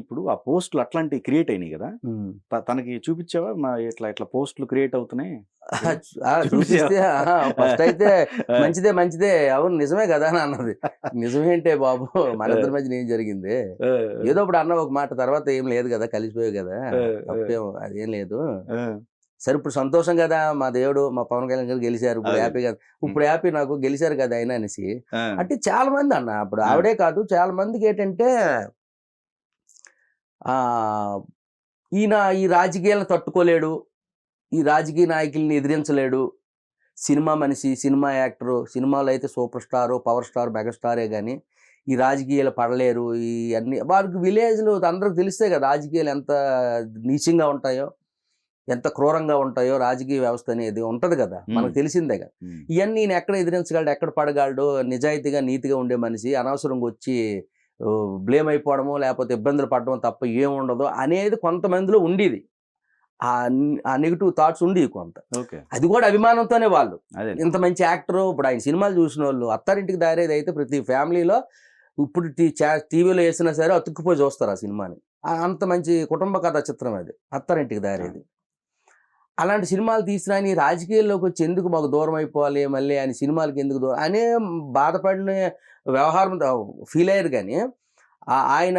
ఇప్పుడు ఆ పోస్టులు అట్లాంటివి క్రియేట్ అయినాయి కదా, ఉమ్. తనకి చూపించావా ఇట్లా ఇట్లా పోస్టులు క్రియేట్ అవుతున్నాయి? చూపిస్తే ఫస్ట్ అయితే మంచిదే మంచిదే, అవును నిజమే కదా అని అన్నది. నిజమేంటే బాబు, మన ఇద్దరి మధ్య ఏం జరిగింది, ఏదో ఇప్పుడు అన్న ఒక మాట, తర్వాత ఏం లేదు కదా, కలిసిపోయావు కదా, తప్పేం అదేం లేదు, సరే ఇప్పుడు సంతోషం కదా, మా దేవుడు మా పవన్ కళ్యాణ్ గారు గెలిచారు, ఇప్పుడు హ్యాపీ కదా, ఇప్పుడు హ్యాపీ నాకు గెలిచారు కదా ఆయన అనేసి. అంటే చాలా మంది అన్న, అప్పుడు ఆవిడే కాదు చాలా మందికి ఏంటంటే ఆ ఈయన ఈ రాజకీయాలను తట్టుకోలేడు, ఈ రాజకీయ నాయకుల్ని ఎదిరించలేడు, సినిమా మనిషి, సినిమా యాక్టరు, సినిమాలో అయితే సూపర్ స్టారు, పవర్ స్టార్, మెగాస్టారే కానీ ఈ రాజకీయాలు పడలేరు, ఈ అన్ని వారికి విలేజ్లో అందరికి తెలిస్తే కదా రాజకీయాలు ఎంత నీచంగా ఉంటాయో, ఎంత క్రూరంగా ఉంటాయో, రాజకీయ వ్యవస్థ అనేది ఉంటుంది కదా, మనకు తెలిసిందే కదా. ఇవన్నీ నేను ఎక్కడ ఎదిరించగలడు, ఎక్కడ పడగలడు, నిజాయితీగా నీతిగా ఉండే మనిషి అనవసరంగా వచ్చి బ్లేమ్ అయిపోవడము, లేకపోతే ఇబ్బందులు పడడం తప్ప ఏముండదు అనేది కొంతమందిలో ఉండేది. ఆ నెగిటివ్ థాట్స్ ఉండేవి కొంత. అది కూడా అభిమానంతోనే వాళ్ళు, ఇంత మంచి యాక్టరు. ఇప్పుడు ఆయన సినిమాలు చూసిన వాళ్ళు, అత్తారింటికి దారేది అయితే ప్రతి ఫ్యామిలీలో ఇప్పుడు టీవీలో వేసినా సరే అతుక్కుపోయి చూస్తారు ఆ సినిమాని. అంత మంచి కుటుంబ కథ చిత్రం అది అత్తారింటికి దారేది. అలాంటి సినిమాలు తీసినా ఆయన రాజకీయాల్లోకి వచ్చి ఎందుకు మాకు దూరం అయిపోవాలి మళ్ళీ, ఆయన సినిమాలకి ఎందుకు దూరం అనే బాధపడిన వ్యవహారం ఫీల్ అయ్యారు. కానీ ఆయన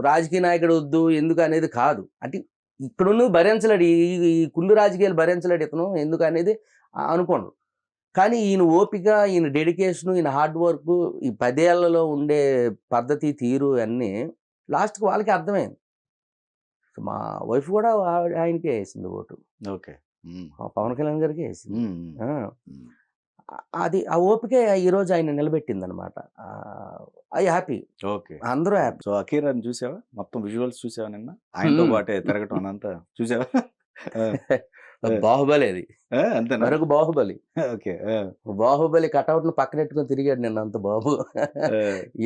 రాజకీయ నాయకుడు వద్దు ఎందుకు అనేది కాదు. అంటే ఇక్కడున్న భరించలేడు, ఈ కుళ్ళు రాజకీయాలు భరించలేడు ఇతను ఎందుకు అనేది అనుకోండు. కానీ ఈయన ఓపిక, ఈయన డెడికేషను, ఈయన హార్డ్ వర్క్, ఈ 10 ఏళ్లలో ఉండే పద్ధతి తీరు అన్నీ లాస్ట్కి వాళ్ళకి అర్థమైంది. మా వైఫ్ కూడా ఆయనకే వేసింది ఓటు. ఓకే, పవన్ కళ్యాణ్ గారికి వేసింది. అది ఆ ఓపికే ఈరోజు ఆయన నిలబెట్టింది అనమాట. ఐ హ్యాపీ, ఓకే, అందరూ అందరూ హ్యాపీ. సో అఖీరాని చూసావా, మొత్తం విజువల్స్ చూసావా, నిన్న ఆయనతో పాటే తిరగటం అంతా చూసావా? బాహుబలి అది అంతేనా? మరొక బాహుబలి. ఓకే, బాహుబలి కటౌట్ ను పక్కనెట్టుకొని తిరిగాడు నిన్న అంత బాబు.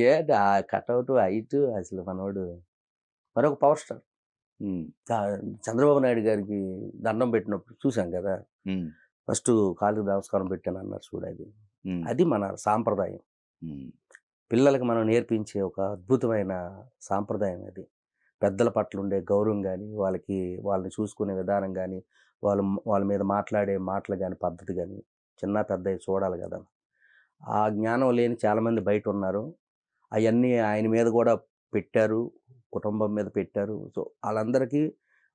ఏంటి ఆ కటౌట్ హైట్, అసలు మనోడు మరొక పవర్ స్టార్. చంద్రబాబు నాయుడు గారికి దండం పెట్టినప్పుడు చూసాం కదా, ఫస్ట్ కాళ్ళకి నమస్కారం పెట్టాను అన్నారు చూడు, అది మన సాంప్రదాయం. పిల్లలకి మనం నేర్పించే ఒక అద్భుతమైన సాంప్రదాయం అది. పెద్దల పట్ల ఉండే గౌరవం కానీ, వాళ్ళని చూసుకునే విధానం కానీ, వాళ్ళ మీద మాట్లాడే మాటలు కానీ, పద్ధతి కానీ, చిన్న పెద్ద చూడాలి కదా. ఆ జ్ఞానం లేని చాలామంది బయట ఉన్నారు. అవన్నీ ఆయన మీద కూడా పెట్టారు, కుటుంబం మీద పెట్టారు. సో వాళ్ళందరికీ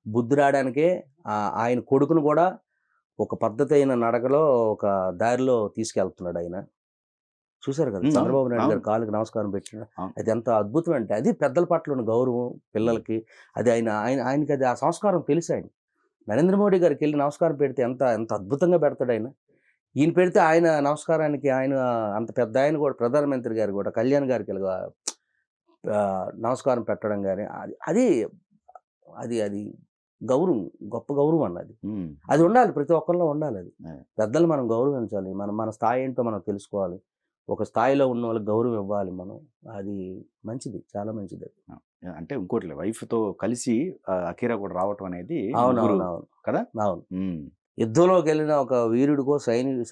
బుద్ధి రావడానికే ఆయన కొడుకును కూడా ఒక పద్ధతి అయిన నడకలో, ఒక దారిలో తీసుకెళ్తున్నాడు ఆయన. చూశారు కదా చంద్రబాబు నాయుడు గారు కాళ్ళకి నమస్కారం పెట్టిన, అది ఎంత అద్భుతం అంటే అది పెద్దల పట్ల ఉన్న గౌరవం పిల్లలకి. అది ఆయనకి అది ఆ సంస్కారం తెలుసు. ఆయన నరేంద్ర మోడీ గారికి వెళ్ళి నమస్కారం పెడితే ఎంత ఎంత అద్భుతంగా పెడతాడు ఆయన. ఈయన పెడితే ఆయన నమస్కారానికి ఆయన అంత పెద్ద ఆయన కూడా, ప్రధానమంత్రి గారు కూడా కళ్యాణ్ గారికి నమస్కారం పెట్టడం కానీ అది అది అది గౌరవం, గొప్ప గౌరవం అన్నది. అది ఉండాలి, ప్రతి ఒక్కరిలో ఉండాలి. అది పెద్దలు మనం గౌరవించాలి, మన స్థాయి ఏంటో మనం తెలుసుకోవాలి, ఒక స్థాయిలో ఉన్న వాళ్ళకి గౌరవం ఇవ్వాలి మనం. అది మంచిది, చాలా మంచిది. అంటే ఇంకోటి వైఫ్తో కలిసి అఖీరా కూడా రావటం అనేది అవునవును కదా. అవును, యుద్ధంలోకి వెళ్ళిన ఒక వీరుడికో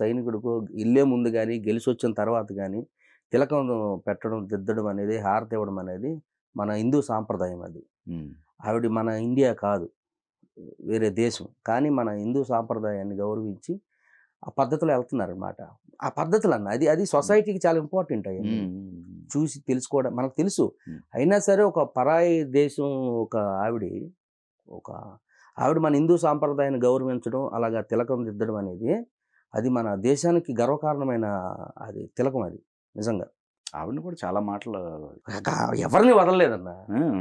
సైనికుడికో ఇల్లే ముందు కానీ, గెలిచి వచ్చిన తర్వాత కానీ తిలకం పెట్టడం, దిద్దడం అనేది, హారతి ఇవ్వడం అనేది మన హిందూ సాంప్రదాయం. అది ఆవిడ మన ఇండియా కాదు, వేరే దేశం, కానీ మన హిందూ సాంప్రదాయాన్ని గౌరవించి ఆ పద్ధతిలో వెళ్తున్నారనమాట. ఆ పద్ధతులు అన్న అది సొసైటీకి చాలా ఇంపార్టెంట్. అయ్యింది చూసి తెలుసుకోవడం మనకు తెలుసు. అయినా సరే ఒక పరాయి దేశం ఆవిడ మన హిందూ సాంప్రదాయాన్ని గౌరవించడం, అలాగా తిలకం దిద్దడం అనేది అది మన దేశానికి గర్వకారణమైన అది తిలకం. అది నిజంగా ఆవిడని కూడా చాలా మాటలు ఎవరిని వదలలేదన్న,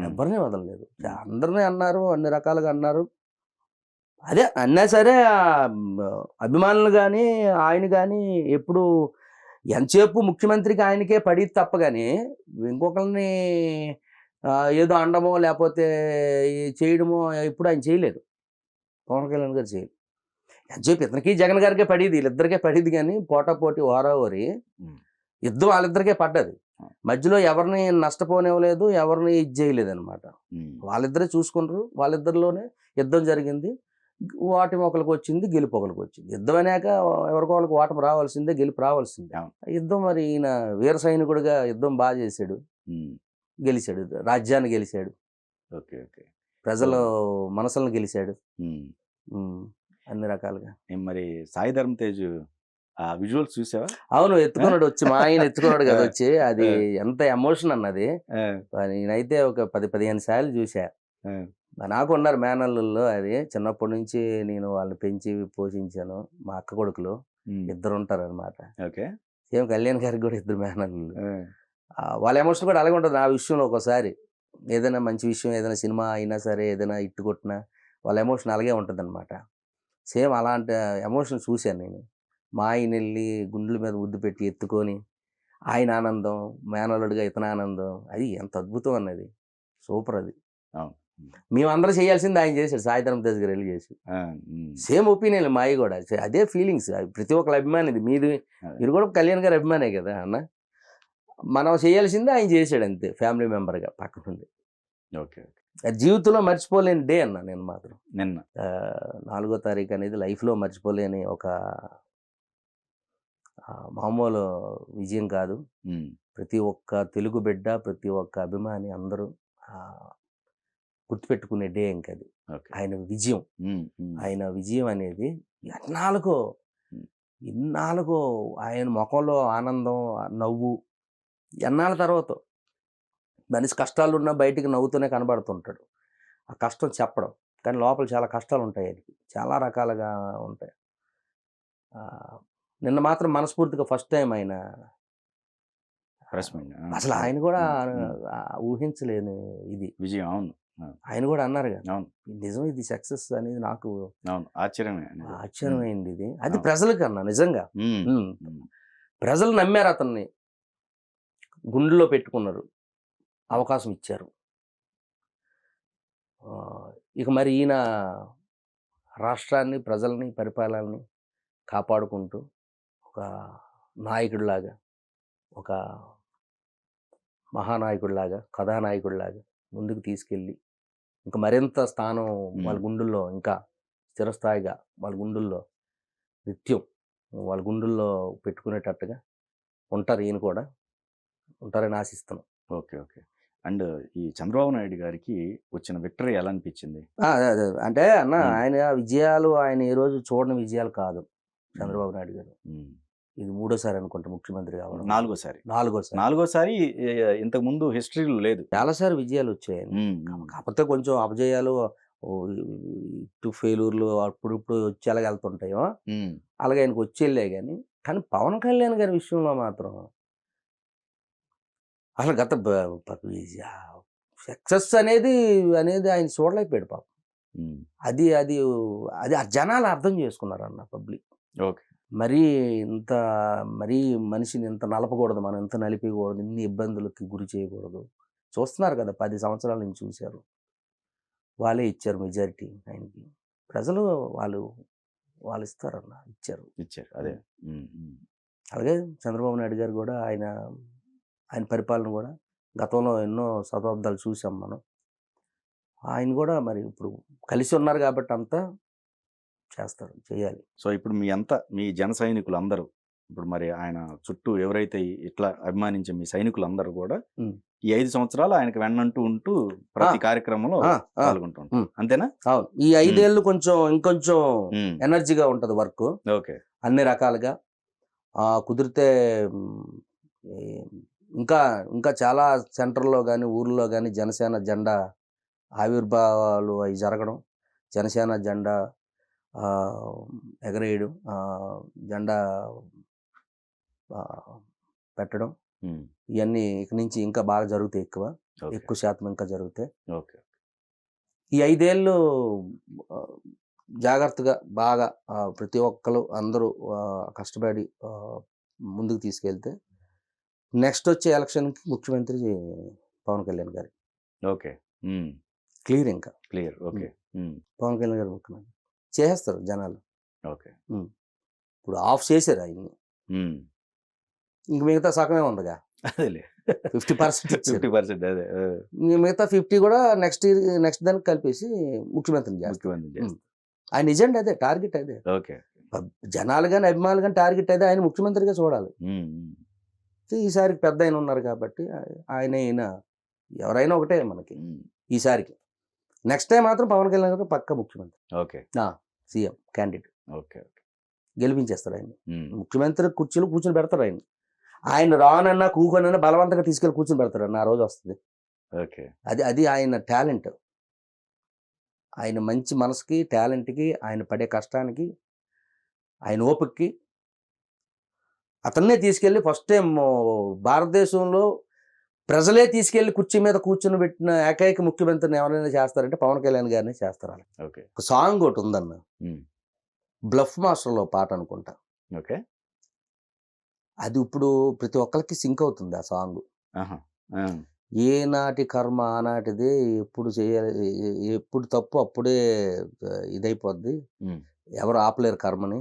ఎవరిని వదలలేదు, అందరినీ అన్నారు, అన్ని రకాలుగా అన్నారు. అదే అన్నా సరే అభిమానులు కానీ ఆయన కానీ ఎప్పుడు ఎంతసేపు ముఖ్యమంత్రికి ఆయనకే పడి తప్ప కానీ ఇంకొకరిని ఏదో అండమో లేకపోతే చేయడమో ఎప్పుడు ఆయన చేయలేదు. పవన్ కళ్యాణ్ గారు చేయలేదు. ఎంతసేపు ఇతనికి జగన్ గారికే పడేది, వీళ్ళిద్దరికే పడేది, కానీ పోటాపోటీ ఓరావరి యుద్ధం వాళ్ళిద్దరికే పడ్డది. మధ్యలో ఎవరిని నష్టపోనివ్వలేదు, ఎవరిని ఇది చేయలేదు అనమాట. వాళ్ళిద్దరే చూసుకుంటారు, వాళ్ళిద్దరిలోనే యుద్ధం జరిగింది. ఓటమి ఒకరికి వచ్చింది, గెలుపు ఒకరికి వచ్చింది. యుద్ధం అనేక ఎవరికో వాళ్ళకి ఓటమి రావాల్సిందే, గెలుపు రావాల్సిందే. యుద్ధం మరి ఈయన వీర సైనికుడిగా యుద్ధం బాగా చేశాడు, గెలిచాడు, రాజ్యాన్ని గెలిచాడు. ఓకే. ఓకే. ప్రజలు మనసులను గెలిచాడు. హ్మ్. అన్ని రకాలుగా. మరి సాయి ధరమ్ తేజ్ ఆ విజువల్స్ చూసావా? అవును, ఎత్తుకున్నాడు వచ్చి, మా ఆయన ఎత్తుకున్నాడు కదా వచ్చి, అది ఆ! ఎంత ఎమోషన్ అన్నది. ఆ! నేనైతే ఒక 10-15 సార్లు చూసా. ఆ! నాకు ఉన్నారు మేనల్లుల్లో, అది చిన్నప్పటి నుంచి నేను వాళ్ళని పెంచి పోషించాను. మా అక్క కొడుకులు హ్మ్. ఇద్దరు ఉంటారనమాట. ఓకే. సేమ్ కళ్యాణ్ గారికి కూడా ఇద్దరు మేనల్లులు. ఆ! వాళ్ళ ఎమోషన్ కూడా అలాగే ఉంటుంది నా విషయంలో. ఒక్కోసారి ఏదైనా మంచి విషయం, ఏదైనా సినిమా అయినా సరే, ఏదైనా హిట్ కొట్టినా వాళ్ళ ఎమోషన్ అలాగే ఉంటుందన్నమాట. సేమ్ అలాంటి ఎమోషన్ చూశాను నేను. మా ఆయన వెళ్ళి గుండెల మీద ముద్దు పెట్టి ఎత్తుకొని, ఆయన ఆనందం, మేనల్లుడిగా ఇతని ఆనందం, అది ఎంత అద్భుతం అన్నది. సూపర్ అది. అవును. మేమందరం చేయాల్సింది ఆయన చేశాడు, సాయి ధరమ్ తేజ్ గారు వెళ్ళి చేసి. ఆ! హ్మ్. సేమ్ ఒపీనియన్ మాయి కూడా. అదే ఫీలింగ్స్. ప్రతి ఒక్కరి అభిమాని ఇది. అదే. మీరు కూడా కళ్యాణ్ గారి అభిమానే కదా అన్న. మనం చేయాల్సింది ఆయన చేశాడు అంతే, ఫ్యామిలీ మెంబర్గా పక్క నుండి. ఓకే. ఓకే. అది జీవితంలో మర్చిపోలేని డే అన్న నేను మాత్రం. నిన్న. 4వ తారీఖు అనేది లైఫ్లో మర్చిపోలేని ఒక మామూలు విజయం కాదు. హ్మ్. ప్రతి ఒక్క తెలుగు బిడ్డ, ప్రతి ఒక్క అభిమాని అందరూ గుర్తుపెట్టుకునే డే ఇంకది. ఓకే. ఆయన విజయం. హ్మ్. హ్మ్. ఆయన విజయం అనేది ఎన్నాళ్ళకో హ్మ్. ఇన్నాళ్ళకో ఆయన ముఖంలో ఆనందం, నవ్వు ఎన్నాళ్ళ తర్వాత. మనిషి కష్టాలున్నా బయటికి నవ్వుతూనే కనబడుతుంటాడు. ఆ కష్టం చెప్పడం, కానీ లోపల చాలా కష్టాలు ఉంటాయి ఆయనకి. చాలా రకాలుగా ఉంటాయి. నిన్న మాత్రం మనస్ఫూర్తిగా ఫస్ట్ టైం ఆయన ప్రెస్ మీట్. ఆ! అసలు అదే. ఆయన కూడా హ్మ్. ఊహించలేని ఇది. విజయం. అవును. ఆయన కూడా అన్నారు కదా, అవును. నిజం ఇది సక్సెస్ అనేది నాకు అవును. ఆశ్చర్యమే అనేది. ఆశ్చర్యమైంది ఇది. అది అవును. ప్రజలకన్నా నిజంగా. హ్మ్. ఉమ్. హ్మ్. ప్రజలు నమ్మారు అతన్ని, గుండెల్లో పెట్టుకున్నారు, అవకాశం ఇచ్చారు. ఇక మరి ఈయన రాష్ట్రాన్ని, ప్రజల్ని, పరిపాలనని కాపాడుకుంటూ ఒక నాయకుడిలాగా, ఒక మహానాయకుడిలాగా, కథానాయకుడిలాగా ముందుకు తీసుకెళ్ళి ఇంకా మరింత స్థానం వాళ్ళ గుండెల్లో, ఇంకా స్థిరస్థాయిగా వాళ్ళ గుండెల్లో నిత్యం వాళ్ళ గుండెల్లో పెట్టుకునేటట్టుగా ఉంటారు. ఈయన కూడా ఉంటారని ఆశిస్తున్నాం. ఓకే. ఓకే. అండ్ ఈ చంద్రబాబు నాయుడు గారికి వచ్చిన విక్టరీ ఎలా అనిపించింది? అదే. అంటే అన్న, ఆయన విజయాలు ఆయన ఏ రోజు చూడని విజయాలు కాదు చంద్రబాబు నాయుడు గారు. ఇది 3వసారి అనుకుంటా ముఖ్యమంత్రి కావడం. 4గోసారి. 4గోసారి. 4గోసారి ఇంతకు ముందు హిస్టరీలో లేదు. చాలాసారి విజయాలు వచ్చాయి. కాకపోతే కొంచెం అపజయాలు, ఇటు ఫెయిల్యూర్లు అప్పుడిప్పుడు వచ్చి అలాగే వెళ్తుంటాయో, అలాగే ఆయనకు వచ్చి వెళ్ళాయి. కానీ పవన్ కళ్యాణ్ గారి విషయంలో మాత్రం అసలు గత సక్సెస్ అనేది ఆయన చూడలేకపోయాడు పాపం. అది అది అది ఆ జనాలు అర్థం చేసుకున్నారు అన్న, పబ్లిక్. ఓకే. మరీ మనిషిని ఇంత నలపకూడదు, మనం ఇంత నలిపకూడదు, ఇన్ని ఇబ్బందులకి గురి చేయకూడదు. చూస్తున్నారు కదా, 10 సంవత్సరాల నుంచి చూశారు. వాళ్ళే ఇచ్చారు మెజారిటీ ఆయనకి. ప్రజలు వాళ్ళు ఇస్తారన్న, ఇచ్చారు. అదే. అలాగే చంద్రబాబు నాయుడు గారు కూడా ఆయన పరిపాలన కూడా గతంలో ఎన్నో శతాబ్దాలు చూసాం మనం. ఆయన కూడా మరి ఇప్పుడు కలిసి ఉన్నారు కాబట్టి అంతా చేస్తారు, చేయాలి. సో ఇప్పుడు మీ జన సైనికులు అందరూ, ఇప్పుడు మరి ఆయన చుట్టూ ఎవరైతే ఇట్లా అభిమానించే మీ సైనికులందరూ కూడా ఈ 5 సంవత్సరాలు ఆయనకు వెన్నంటూ ఉంటూ ప్రతి కార్యక్రమంలో పాల్గొంటూ ఉంటారు, అంతేనా? అవును. ఈ 5 ఏళ్ళు ఇంకొంచెం ఎనర్జీగా ఉంటుంది వర్క్. ఓకే. అన్ని రకాలుగా కుదిరితే ఇంకా చాలా సెంటర్లో కానీ ఊర్లో కానీ జనసేన జెండా ఆవిర్భావాలు అవి జరగడం, జనసేన జెండా ఎగరేయడం, జెండా పెట్టడం, ఇవన్నీ ఇక నుంచి ఇంకా బాగా జరుగుతాయి. ఎక్కువ శాతం ఇంకా జరుగుతాయి. ఓకే. ఈ 5 ఏళ్ళు జాగ్రత్తగా బాగా ప్రతి ఒక్కరు అందరూ కష్టపడి ముందుకు తీసుకెళ్తే నెక్స్ట్ వచ్చే ఎలక్షన్కి ముఖ్యమంత్రి పవన్ కళ్యాణ్ గారు. ఓకే. క్లియర్, ఇంకా క్లియర్. ఓకే. పవన్ కళ్యాణ్ గారు ముఖ్యమంత్రి చేసేస్తారు జనాలు. ఓకే. ఇప్పుడు ఆఫ్ చేశారు ఆయన్ని, ఇంక మిగతా సగమే ఉందిగా, అదేలే 50%. 50%. అదే. మిగతా 50 కూడా నెక్స్ట్ దానికి కలిపేసి ముఖ్యమంత్రిని చేస్తారు. ఆయన నిజంగా అదే టార్గెట్, అదే. ఓకే. జనాలు కానీ అభిమానులు కానీ టార్గెట్ అయితే ఆయన ముఖ్యమంత్రిగా చూడాలి. ఈసారికి పెద్ద ఆయన ఉన్నారు కాబట్టి ఆయన ఎవరైనా ఒకటే మనకి ఈసారికి. నెక్స్ట్ టైం మాత్రం పవన్ కళ్యాణ్ గారు పక్క ముఖ్యమంత్రి, ఓకే సీఎం క్యాండిడేట్ ఓకే గెలిపించేస్తారు ఆయన. ముఖ్యమంత్రి కుర్చీలో కూర్చొని పెడతారు ఆయన. ఆయన రానన్నా కూకొనన్నా బలవంతంగా తీసుకెళ్ళి కూర్చొని పెడతారు అన్న, ఆ రోజు వస్తుంది. ఓకే అది ఆయన టాలెంట్. ఆయన మంచి మనసుకి, టాలెంట్కి, ఆయన పడే కష్టానికి, ఆయన ఓపికకి అతన్నే తీసుకెళ్ళి ఫస్ట్ టైం భారతదేశంలో ప్రజలే తీసుకెళ్లి కుర్చీ మీద కూర్చుని పెట్టిన ఏకైక ముఖ్యమంత్రిని ఎవరైనా చేస్తారంటే పవన్ కళ్యాణ్ గారిని చేస్తారు. ఓకే ఒక సాంగ్ ఒకటి ఉందన్న, బ్లఫ్ మాస్టర్లో పాట అనుకుంటా. ఓకే అది ఇప్పుడు ప్రతి ఒక్కరికి సింక్ అవుతుంది ఆ సాంగ్. ఏనాటి కర్మ ఆనాటిదే, ఎప్పుడు చేయాలి, ఎప్పుడు తప్పు అప్పుడే ఇదైపోద్ది, ఎవరు ఆపలేరు కర్మని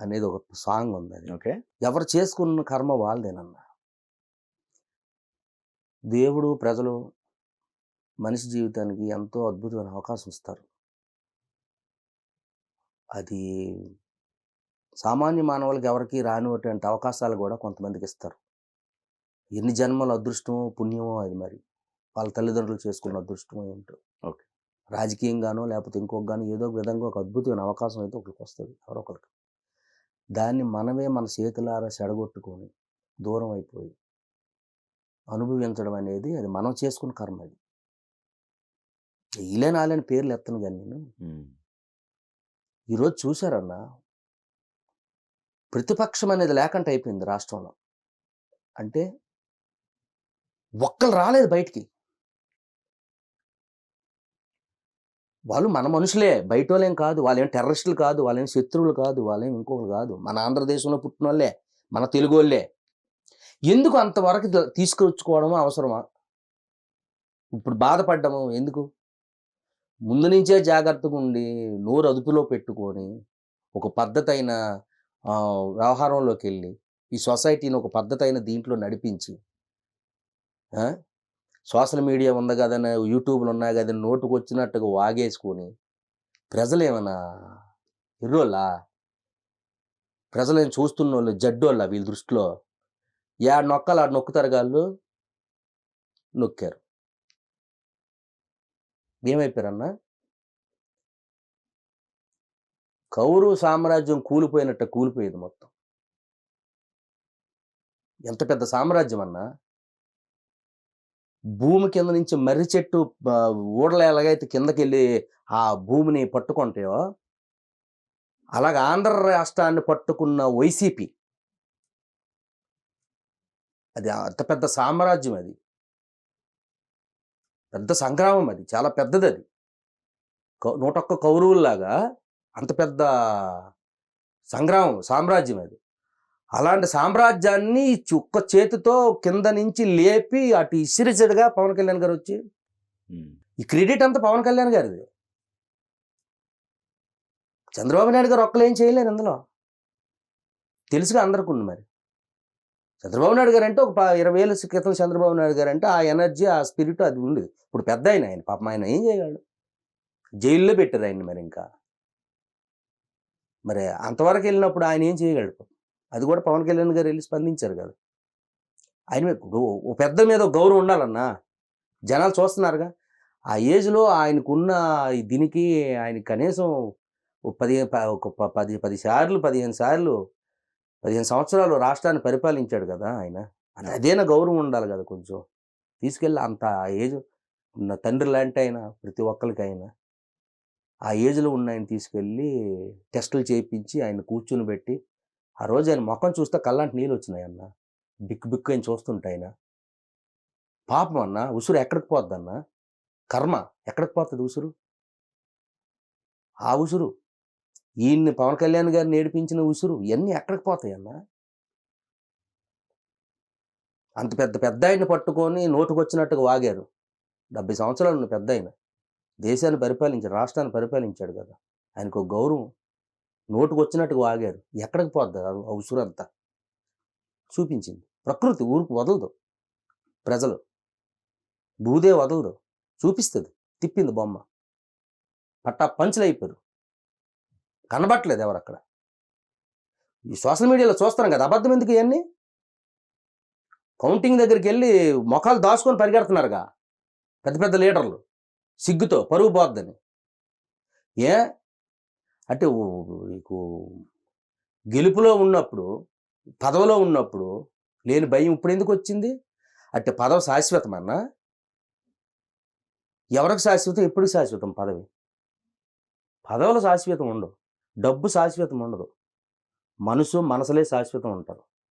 అనేది ఒక సాంగ్ ఉంది. అది ఓకే ఎవరు చేసుకున్న కర్మ వాళ్ళదేనన్నా. దేవుడు ప్రజలు మనిషి జీవితానికి ఎంతో అద్భుతమైన అవకాశం ఇస్తారు. అది సామాన్య మానవులకి ఎవరికి రానిటువంటి అవకాశాలు కూడా కొంతమందికి ఇస్తారు. ఎన్ని జన్మల అదృష్టమో పుణ్యమో అది, మరి వాళ్ళ తల్లిదండ్రులు చేసుకున్న అదృష్టమో ఏంటో. ఓకే రాజకీయంగానో లేకపోతే ఇంకొక గానో ఏదో ఒక విధంగా ఒక అద్భుతమైన అవకాశం అయితే ఒకరికి వస్తుంది, ఎవరో ఒకరికి. దాన్ని మనమే మన చేతులారా చెడగొట్టుకొని దూరం అయిపోయి అనుభవించడం అనేది అది మనం చేసుకున్న కర్మ. అది ఈలే నాలని పేర్లు ఎత్తను కానీ నేను ఈరోజు చూశారన్నా, ప్రతిపక్షం అనేది లేకుండా అయిపోయింది రాష్ట్రంలో. అంటే ఒక్కరు రాలేదు బయటికి. వాళ్ళు మన మనుషులే, బయట వాళ్ళేం కాదు, వాళ్ళేం టెర్రరిస్టులు కాదు, వాళ్ళేం శత్రువులు కాదు, వాళ్ళేం ఇంకొకరు కాదు, మన ఆంధ్రదేశంలో పుట్టిన వాళ్ళే, మన తెలుగు వాళ్ళే. ఎందుకు అంతవరకు తీసుకొచ్చుకోవడమో అవసరమా? ఇప్పుడు బాధపడ్డము ఎందుకు? ముందు నుంచే జాగ్రత్తగా ఉండి నోరు అదుపులో పెట్టుకొని ఒక పద్ధతైన వ్యవహారంలోకి వెళ్ళి ఈ సొసైటీని ఒక పద్ధతైన దీంట్లో నడిపించి, సోషల్ మీడియా ఉంది కదని, యూట్యూబ్లు ఉన్నాయి కదని నోటుకు వచ్చినట్టుగా వాగేసుకొని ప్రజలు ఏమన్నా ఎర్రోళ్ళా? ప్రజలు ఏం చూస్తున్న వాళ్ళు జడ్డోళ్ళ? వీళ్ళ దృష్టిలో యాడ్ నొక్కలు ఆడ నొక్కుతారు, గాళ్ళు నొక్కారు, ఏమైపోయారన్నా? కౌరవ సామ్రాజ్యం కూలిపోయినట్టు కూలిపోయేది మొత్తం. ఎంత పెద్ద సామ్రాజ్యం అన్నా, భూమి కింద నుంచి మర్రి చెట్టు ఊడలు ఎలాగైతే కిందకి వెళ్ళి ఆ భూమిని పట్టుకుంటాయో అలాగ ఆంధ్ర రాష్ట్రాన్ని పట్టుకున్న వైసీపీ, అది అంత పెద్ద సామ్రాజ్యం, అది పెద్ద సంగ్రామం, అది చాలా పెద్దది. అది 101 కౌరవుల్లాగా అంత పెద్ద సంగ్రామం, సామ్రాజ్యం అది. అలాంటి సామ్రాజ్యాన్ని ఒక్క చేతితో కింద నుంచి లేపి అటు ఇసిరిచడుగా పవన్ కళ్యాణ్ గారు వచ్చి, ఈ క్రెడిట్ అంతా పవన్ కళ్యాణ్ గారిది. చంద్రబాబు నాయుడు గారు ఒక్కలు ఏం చేయలేరు అందులో, తెలుసుగా అందరికీ ఉంది. మరి చంద్రబాబు నాయుడు గారు అంటే ఒక 20 ఏళ్ళ క్రితం చంద్రబాబు నాయుడు గారు అంటే ఆ ఎనర్జీ, ఆ స్పిరిట్ అది ఉంది. ఇప్పుడు పెద్ద ఆయన పాపం, ఆయన ఏం చేయగలడు? జైల్లో పెట్టారు ఆయన్ని. మరి ఇంకా మరి అంతవరకు వెళ్ళినప్పుడు ఆయన ఏం చేయగలడు? అది కూడా పవన్ కళ్యాణ్ గారు వెళ్ళి స్పందించారు కదా. ఆయన ఓ పెద్ద మీద గౌరవం ఉండాలన్నా, జనాలు చూస్తున్నారుగా. ఆ ఏజ్లో ఆయనకున్న దీనికి ఆయన కనీసం 10 సార్లు 15 సంవత్సరాలు రాష్ట్రాన్ని పరిపాలించాడు కదా ఆయన. అదేనా గౌరవం ఉండాలి కదా కొంచెం. తీసుకెళ్ళి అంత ఏజ్ ఉన్న తండ్రి లాంటి ఆయన ప్రతి ఒక్కరికైనా ఆ ఏజ్లో ఉన్న ఆయన తీసుకెళ్ళి టెస్టులు చేయించి ఆయన కూర్చుని పెట్టి, ఆ రోజు ఆయన ముఖం చూస్తే కళ్ళంటి నీళ్ళు వచ్చినాయి అన్న. బిక్కు బిక్కు ఆయన చూస్తుంటే ఆయన పాపం అన్న. ఉసురు ఎక్కడికి పోద్ది అన్న? కర్మ ఎక్కడికి పోతుంది ఉసురు? ఆ ఉసురు, ఈయన్ని పవన్ కళ్యాణ్ గారిని నేర్పించిన ఉసురు, ఇవన్నీ ఎక్కడికి పోతాయి అన్న? అంత పెద్ద ఆయన్ని పట్టుకొని నోటుకొచ్చినట్టుగా వాగారు. 70 సంవత్సరాలు ఉన్న పెద్ద ఆయన దేశాన్ని పరిపాలించాడు, రాష్ట్రాన్ని పరిపాలించాడు కదా. ఆయనకు ఒక గౌరవం. నోటుకొచ్చినట్టుగా వాగారు, ఎక్కడికి పోద్ది ఆ ఉసురంతా? చూపించింది ప్రకృతి, ఊరికి వదలదు, ప్రజలు భూదే వదలదు, చూపిస్తుంది. తిప్పింది బొమ్మ, పట్టా పంచులు అయిపోయారు, కనబట్టలేదు ఎవరు అక్కడ. ఈ సోషల్ మీడియాలో చూస్తున్నాం కదా, అబద్ధం ఎందుకు? ఇవన్నీ కౌంటింగ్ దగ్గరికి వెళ్ళి మొఖాలు దాచుకొని పరిగెడుతున్నారుగా. పెద్ద పెద్ద లీడర్లు సిగ్గుతో పరువు పోద్దని. ఏ అంటే నీకు గెలుపులో ఉన్నప్పుడు, పదవిలో ఉన్నప్పుడు లేని భయం ఇప్పుడు ఎందుకు వచ్చింది? అంటే పదవి శాశ్వతమన్నా? ఎవరికి శాశ్వతం? ఎప్పుడు శాశ్వతం పదవి? పదవులు శాశ్వతం ఉండవు, డబ్బు శాశ్వతం ఉండదు, మనసులే శాశ్వతం ఉంటారు.